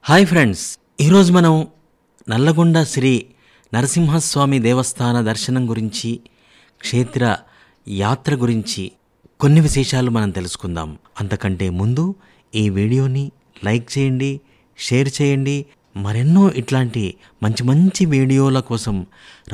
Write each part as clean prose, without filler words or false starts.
Hi friends, ఈరోజు మనం నల్లగొండ శ్రీ నరసింహస్వామి దేవస్థాన దర్శనం గురించి, క్షేత్ర యాత్ర గురించి కొన్ని విశేషాలు మనం తెలుసుకుందాం. అంతకంటే ముందు ఈ వీడియోని లైక్ చేయండి, షేర్ చేయండి. మరెన్నో ఇట్లాంటి మంచి మంచి వీడియోల కోసం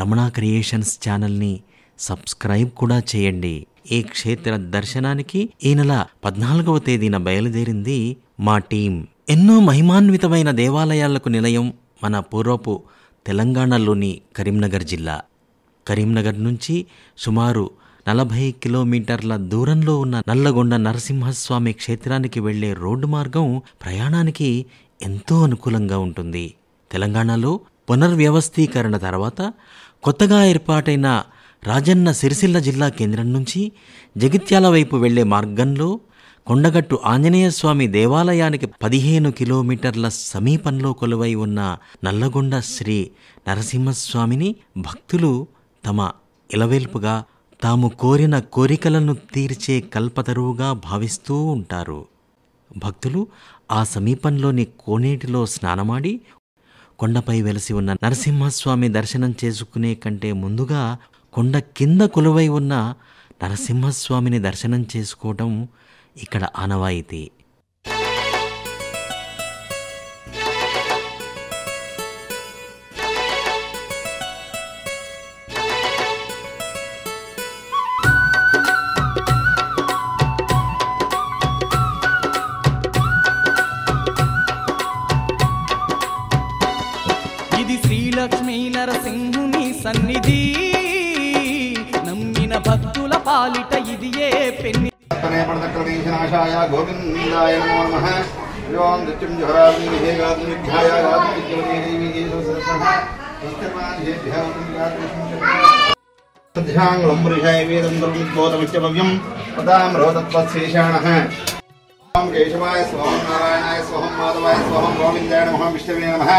రమణ క్రియేషన్స్ ఛానల్ని సబ్స్క్రైబ్ కూడా చేయండి. ఈ క్షేత్ర దర్శనానికి ఈ నెల 14వ తేదీన బయలుదేరింది మా టీం. ఎన్నో మహిమాన్వితమైన దేవాలయాలకు నిలయం మన పూర్వపు తెలంగాణలోని కరీంనగర్ జిల్లా. కరీంనగర్ నుంచి సుమారు 40 కిలోమీటర్ల దూరంలో ఉన్న నల్లగొండ నరసింహస్వామి క్షేత్రానికి వెళ్లే రోడ్డు మార్గం ప్రయాణానికి ఎంతో అనుకూలంగా ఉంటుంది. తెలంగాణలో పునర్వ్యవస్థీకరణ తర్వాత కొత్తగా ఏర్పాటైన రాజన్న సిరిసిల్ల జిల్లా కేంద్రం నుంచి జగిత్యాల వైపు వెళ్లే మార్గంలో కొండగట్టు ఆంజనేయస్వామి దేవాలయానికి 15 కిలోమీటర్ల సమీపంలో కొలువై ఉన్న నల్లగొండ శ్రీ నరసింహస్వామిని భక్తులు తమ ఇలవేల్పుగా, తాము కోరిన కోరికలను తీర్చే కల్పతరువుగా భావిస్తూ ఉంటారు. భక్తులు ఆ సమీపంలోని కోనేటిలో స్నానమాడి కొండపై వెలసి ఉన్న నరసింహస్వామి దర్శనం చేసుకునే కంటే ముందుగా కొండ కింద కొలువై ఉన్న నరసింహస్వామిని దర్శనం చేసుకోవడం ఇక్కడ ఆనవాయితీ. ఇది శ్రీలక్ష్మీ నరసింహుని సన్నిధి, నమ్మిన భక్తుల పాలిట ఇది ఏ పెన్ని. నాశాయ గోవిందాయ నమో నమః. యోం దృత్యం జహరాగ్నిహే గాత్మిధ్యాయ గాత్మిజ్యోతిదేవి సద్ధ్యాంగ్లంబురిషాయ వేదంద్రముద్బోధమిత్యభవ్యం పదాం రోదత్వశేషాణః. ఓం కేశవాయ స్వహం, నారాయణాయ స్వహం, మాధవాయ స్వహం, గోవిందాయ నమః, విష్ణవే నమః,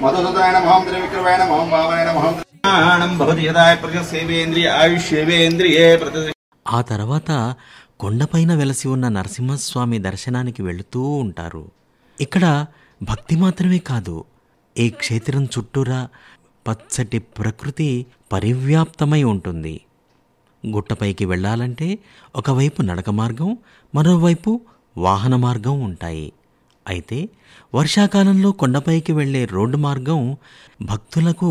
మధుసూదనాయ నమః, త్రివిక్రమాయ నమః, భావాయ నమః. జ్ఞానం భవతి యదాయ ప్రజసేవేంద్రియ ఆయుష్యేవేంద్రియే ప్రతి. ఆ తర్వాత కొండపైన వెలసి ఉన్న నరసింహస్వామి దర్శనానికి వెళుతూ ఉంటారు. ఇక్కడ భక్తి మాత్రమే కాదు, ఈ క్షేత్రం చుట్టూరా పచ్చటి ప్రకృతి పరివ్యాప్తమై ఉంటుంది. గుట్టపైకి వెళ్ళాలంటే ఒకవైపు నడక మార్గం, మరోవైపు వాహన మార్గం ఉంటాయి. అయితే వర్షాకాలంలో కొండపైకి వెళ్లే రోడ్డు మార్గం భక్తులకు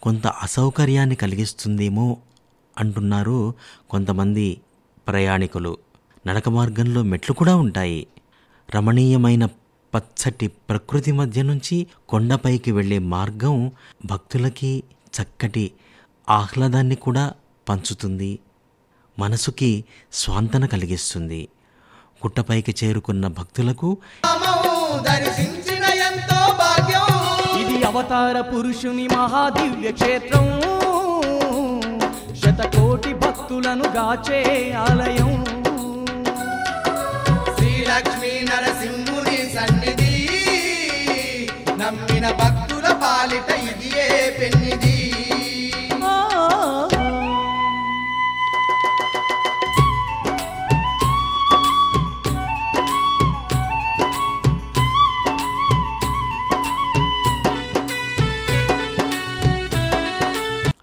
కొంత అసౌకర్యాన్ని కలిగిస్తుందేమో అంటున్నారు కొంతమంది ప్రయాణికులు. నడక మార్గంలో మెట్లు కూడా ఉంటాయి. రమణీయమైన పచ్చటి ప్రకృతి మధ్య నుంచి కొండపైకి వెళ్లే మార్గం భక్తులకి చక్కటి ఆహ్లాదాన్ని కూడా పంచుతుంది, మనసుకి స్వాంతన కలిగిస్తుంది. గుట్టపైకి చేరుకున్న భక్తులకు దర్శించిన ఎంతో భాగ్యం. ఇది అవతార పురుషుని మహాదివ్య క్షేత్రం, శతకోటి భక్తులను గాచే ఆలయం. శ్రీలక్ష్మీ నరసింహుని సన్నిధి, నమ్మిన భక్తుల పాలిట ఇది ఏ పెన్నిది.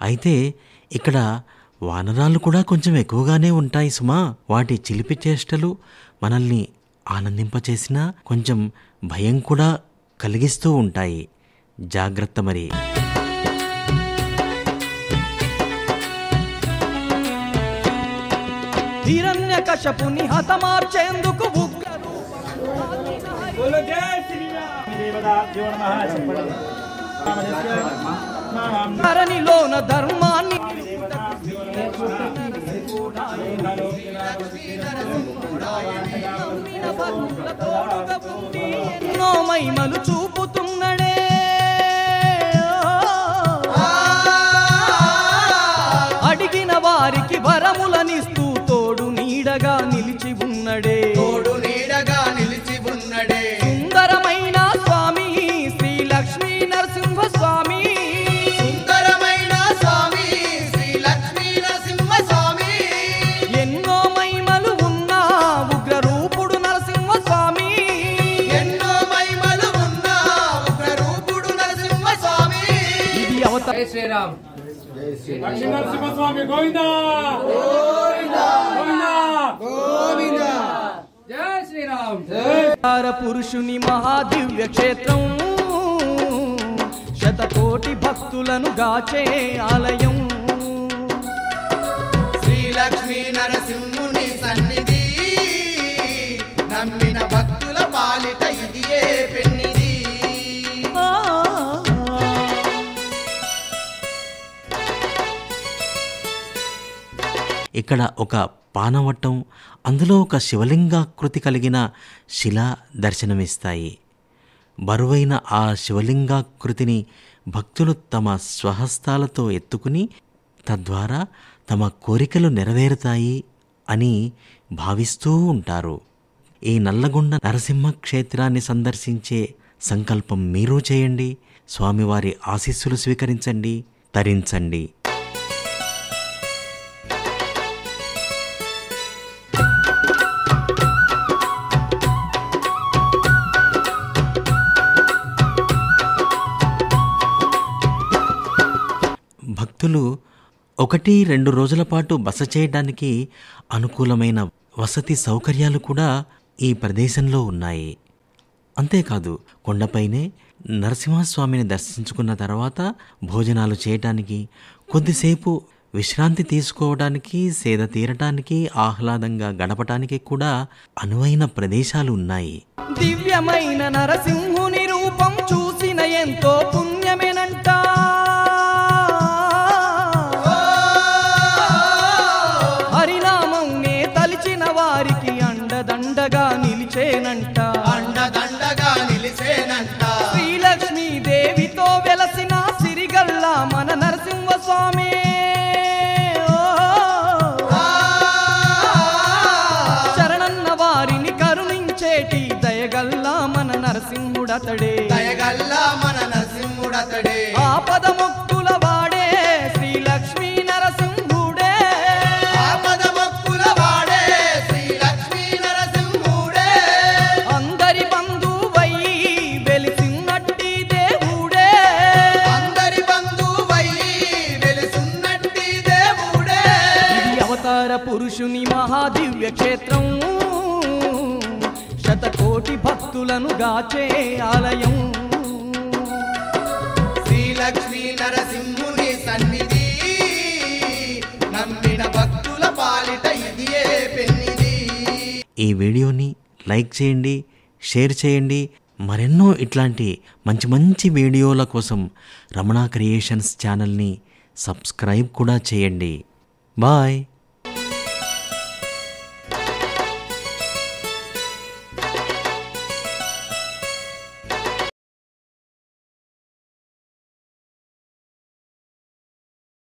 అయితే ఇక్కడ వానరాలు కూడా కొంచెం ఎక్కువగానే ఉంటాయి సుమా. వాటి చిలిపి చేష్టలు మనల్ని ఆనందింపచేసినా కొంచెం భయం కూడా కలిగిస్తూ ఉంటాయి. జాగ్రత్త మరి. హిరణ్యకశపుని హతమార్చేందుకు ఉగ్రరూపం ధరణిలోన ధర్మాన్ని ఎన్నో మహిమలు చూపుతున్నడే. అడిగిన వారికి వరములనిస్తూ తోడు నీడగా నిలిచి ఉన్నడే. సుందరమైన స్వామి శ్రీ లక్ష్మీ నరసింహ స్వామి. ఎన్నో మహిమలు ఉన్న ఉగ్ర రూపుడు నరసింహ స్వామి. ఎన్నో మహిమలు ఉన్న జై శ్రీరామ్. లక్ష్మీనరసింహస్వామి గోవిందా గోవిందా గోవిందా. జై శ్రీరామ్. అవతార పురుషుని మహాదివ్య క్షేత్రం, శతకోటి భక్తులను గాచే ఆలయం. శ్రీలక్ష్మీ నరసింహుని సన్నిధి, నమ్మిన భక్తుల పాలిట ఇదియే పెన్నిది. ఇక్కడ ఒక పానవట్టం, అందులో ఒక శివలింగాకృతి కలిగిన శిల దర్శనమిస్తాయి. బరువైన ఆ శివలింగాకృతిని భక్తులు తమ స్వహస్తాలతో ఎత్తుకుని తద్వారా తమ కోరికలు నెరవేరుతాయి అని భావిస్తూ ఉంటారు. ఈ నల్లగొండ నరసింహ క్షేత్రాన్ని సందర్శించే సంకల్పం మీరు చేయండి. స్వామివారి ఆశీస్సులు స్వీకరించండి, తరించండి. భక్తులు 1-2 రోజుల పాటు బస చేయడానికి అనుకూలమైన వసతి సౌకర్యాలు కూడా ఈ ప్రదేశంలో ఉన్నాయి. అంతేకాదు కొండపైనే నరసింహస్వామిని దర్శించుకున్న తర్వాత భోజనాలు చేయటానికి, కొద్దిసేపు విశ్రాంతి తీసుకోవడానికి, సేద తీరటానికి, ఆహ్లాదంగా గడపటానికి కూడా అనువైన ప్రదేశాలు ఉన్నాయి. దివ్యమైన నరసింహుని రూపం చూసిన ఎంతో పుణ్యమేనంట. హరినామం నే తలిచిన వారికి అండదండగా నిలిచేనంట. అండదండగా నిలిసేనంట. శ్రీలక్ష్మీ దేవితో వెలసిన సిరిగల్ల మన నరసింహ స్వామి. శరణన్న వారిని కరుణించేటి దయగల్ల మన నరసింహుడతడే. దయగల్లా మన నరసింహుడతడే. ఆపద మొక్కుల వాడే శ్రీలక్ష్మీ నరసింహుడే. ఆపద మొక్కుల వాడే శ్రీలక్ష్మీ నరసింహుడే. అందరి బంధువై వెలిసినట్టి దేవుడే. అందరి బంధువై వెలుసున్నట్టి దేవుడే. ఇది అవతార పురుషుని మహాదివ్య క్షేత్రం, శతకోటి భక్తులను గాచే ఆలయం. శ్రీలక్ష్మీ నరసింహుని సన్నిధి, నమ్మిన భక్తుల పాలిట ఇదియే పెన్నిది. ఈ వీడియోని లైక్ చేయండి, షేర్ చేయండి. మరెన్నో ఇట్లాంటి మంచి మంచి వీడియోల కోసం రమణ క్రియేషన్స్ ఛానల్ని సబ్స్క్రైబ్ కూడా చేయండి. బాయ్.